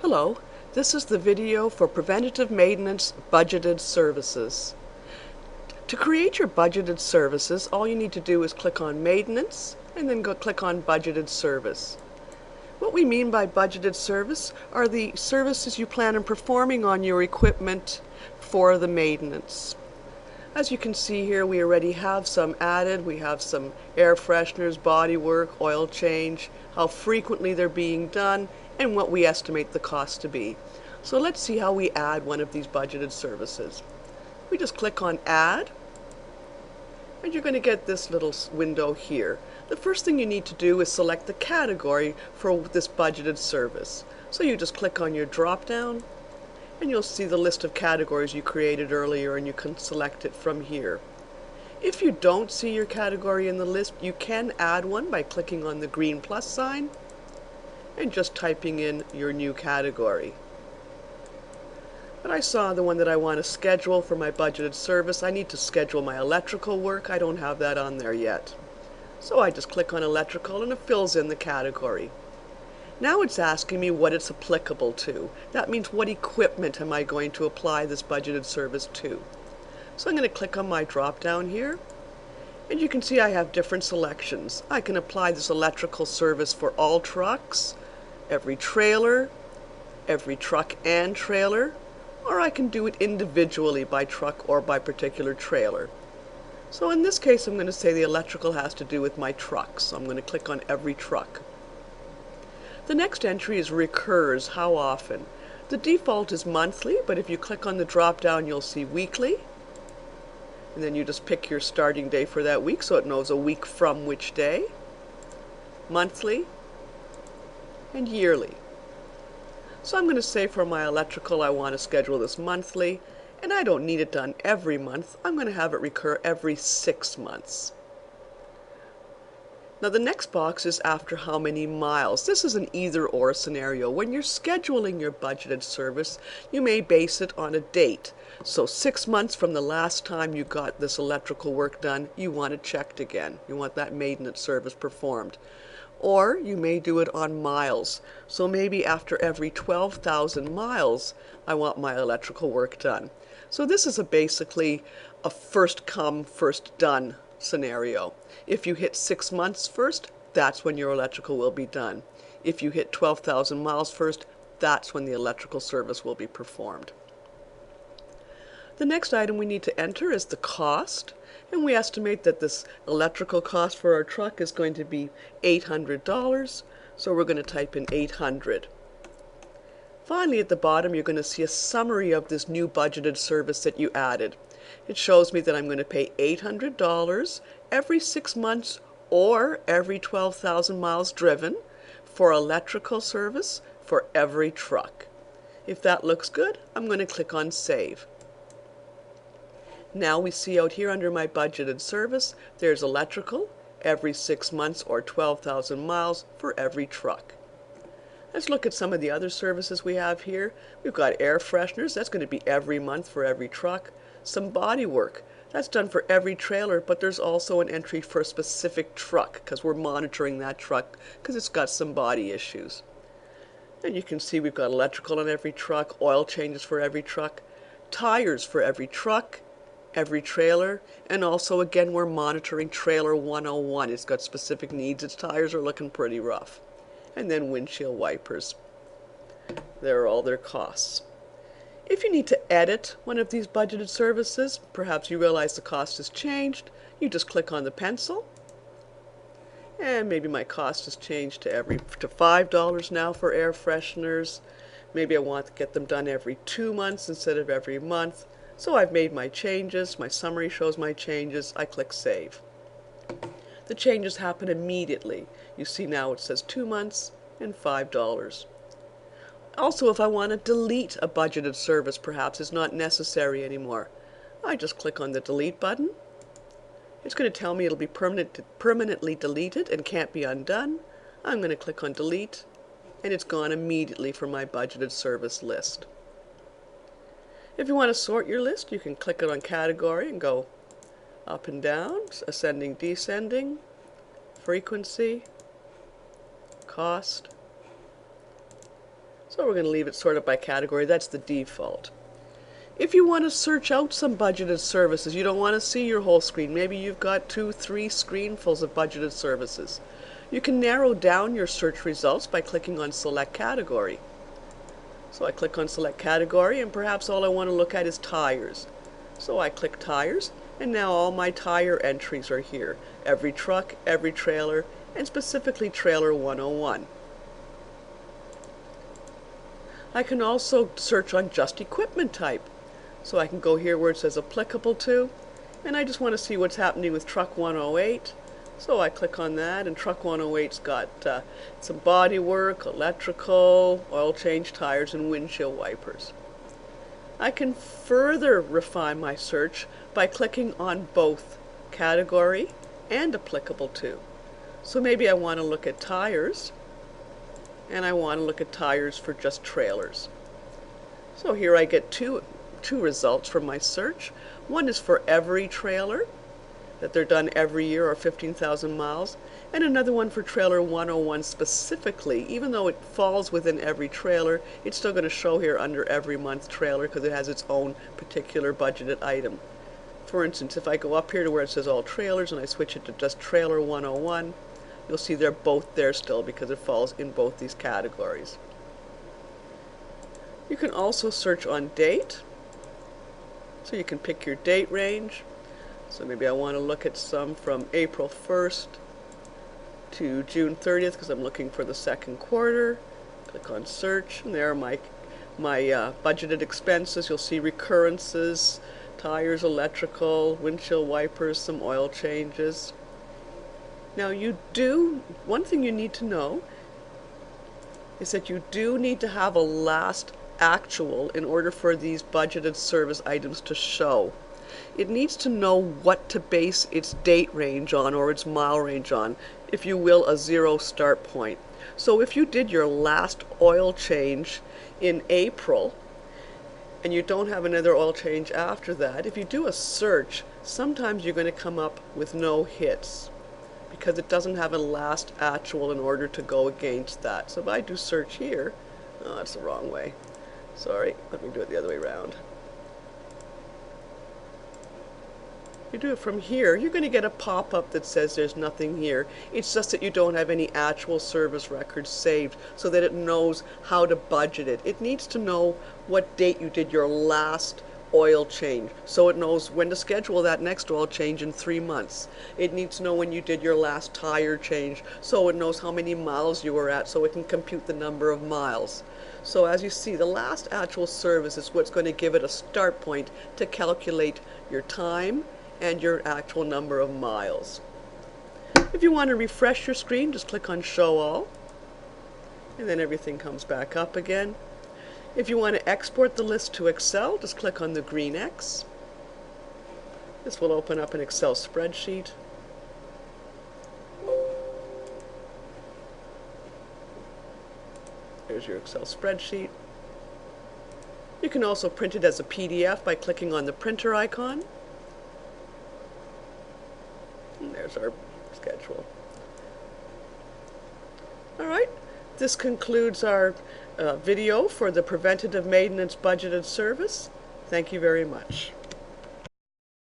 Hello, this is the video for Preventative Maintenance Budgeted Services. To create your budgeted services, all you need to do is click on Maintenance and then click on Budgeted Service. What we mean by budgeted service are the services you plan on performing on your equipment for the maintenance. As you can see here, we already have some added. We have some air fresheners, body work, oil change, how frequently they're being done, and what we estimate the cost to be. So let's see how we add one of these budgeted services. We just click on Add, and you're going to get this little window here. The first thing you need to do is select the category for this budgeted service. So you just click on your drop down, and you'll see the list of categories you created earlier, and you can select it from here. If you don't see your category in the list, you can add one by clicking on the green plus sign and just typing in your new category. But I saw the one that I want to schedule for my budgeted service. I need to schedule my electrical work. I don't have that on there yet. So I just click on electrical and it fills in the category. Now it's asking me what it's applicable to. That means what equipment am I going to apply this budgeted service to. So I'm going to click on my drop down here, and you can see I have different selections. I can apply this electrical service for all trucks, every truck and trailer, or I can do it individually by truck or by particular trailer. So in this case I'm going to say the electrical has to do with my trucks. So I'm going to click on every truck. The next entry is recurs, how often. The default is monthly, but if you click on the drop down you'll see weekly. And then you just pick your starting day for that week so it knows a week from which day. Monthly and yearly. So I'm going to say for my electrical I want to schedule this monthly, and I don't need it done every month. I'm going to have it recur every 6 months. Now the next box is after how many miles. This is an either-or scenario. When you're scheduling your budgeted service, you may base it on a date. So 6 months from the last time you got this electrical work done, you want it checked again. You want that maintenance service performed. Or you may do it on miles. So maybe after every 12,000 miles, I want my electrical work done. So this is basically a first come, first done scenario. If you hit 6 months first, that's when your electrical will be done. If you hit 12,000 miles first, that's when the electrical service will be performed. The next item we need to enter is the cost, and we estimate that this electrical cost for our truck is going to be $800, so we're going to type in 800. Finally, at the bottom you're going to see a summary of this new budgeted service that you added. It shows me that I'm going to pay $800 every 6 months or every 12,000 miles driven for electrical service for every truck. If that looks good, I'm going to click on Save. Now we see out here under my budgeted service, there's electrical every 6 months or 12,000 miles for every truck. Let's look at some of the other services we have here. We've got air fresheners, that's going to be every month for every truck. Some body work, that's done for every trailer, but there's also an entry for a specific truck because we're monitoring that truck because it's got some body issues. And you can see we've got electrical on every truck, oil changes for every truck, tires for every truck, every trailer, and also again we're monitoring trailer 101. It's got specific needs, its tires are looking pretty rough. And then windshield wipers. There are all their costs. If you need to edit one of these budgeted services, perhaps you realize the cost has changed, you just click on the pencil, and maybe my cost has changed to $5 now for air fresheners. Maybe I want to get them done every 2 months instead of every month. So I've made my changes, my summary shows my changes, I click Save. The changes happen immediately. You see now it says 2 months and $5. Also, if I want to delete a budgeted service, perhaps it's not necessary anymore, I just click on the Delete button. It's going to tell me it'll be permanently deleted and can't be undone. I'm going to click on Delete, and it's gone immediately from my budgeted service list. If you want to sort your list, you can click it on Category and go up and down, ascending, descending, frequency, cost. So we're going to leave it sorted by category. That's the default. If you want to search out some budgeted services, you don't want to see your whole screen. Maybe you've got 2, 3 screenfuls of budgeted services. You can narrow down your search results by clicking on Select Category. So I click on Select Category, and perhaps all I want to look at is tires. So I click Tires, and now all my tire entries are here. Every truck, every trailer, and specifically Trailer 101. I can also search on just equipment type. So I can go here where it says Applicable To, and I just want to see what's happening with Truck 108. So I click on that, and Truck 108's got some body work, electrical, oil change, tires, and windshield wipers. I can further refine my search by clicking on both Category and Applicable To. So maybe I want to look at tires, and I want to look at tires for just trailers. So here I get two results from my search. One is for every trailer, that they're done every year or 15,000 miles, and another one for Trailer 101 specifically. Even though it falls within every trailer, it's still going to show here under every month trailer because it has its own particular budgeted item. For instance, if I go up here to where it says all trailers and I switch it to just Trailer 101, you'll see they're both there still because it falls in both these categories. You can also search on date, so you can pick your date range. So maybe I want to look at some from April 1st to June 30th because I'm looking for the second quarter. Click on search, and there are my budgeted expenses. You'll see recurrences, tires, electrical, windshield wipers, some oil changes. Now one thing you need to know is that you do need to have a last actual in order for these budgeted service items to show. It needs to know what to base its date range on, or its mile range on, if you will, a zero start point. So if you did your last oil change in April and you don't have another oil change after that, if you do a search, sometimes you're going to come up with no hits because it doesn't have a last actual in order to go against that. So if I do search here, oh, that's the wrong way. Sorry, let me do it the other way around. You do it from here, you're going to get a pop-up that says there's nothing here. It's just that you don't have any actual service records saved so that it knows how to budget it. It needs to know what date you did your last oil change, so it knows when to schedule that next oil change in 3 months. It needs to know when you did your last tire change, so it knows how many miles you were at, so it can compute the number of miles. So as you see, the last actual service is what's going to give it a start point to calculate your time and your actual number of miles. If you want to refresh your screen, just click on Show All, and then everything comes back up again. If you want to export the list to Excel, just click on the green X. This will open up an Excel spreadsheet. There's your Excel spreadsheet. You can also print it as a PDF by clicking on the printer icon. And there's our schedule. All right, this concludes our video for the Preventative Maintenance Budgeted Service. Thank you very much.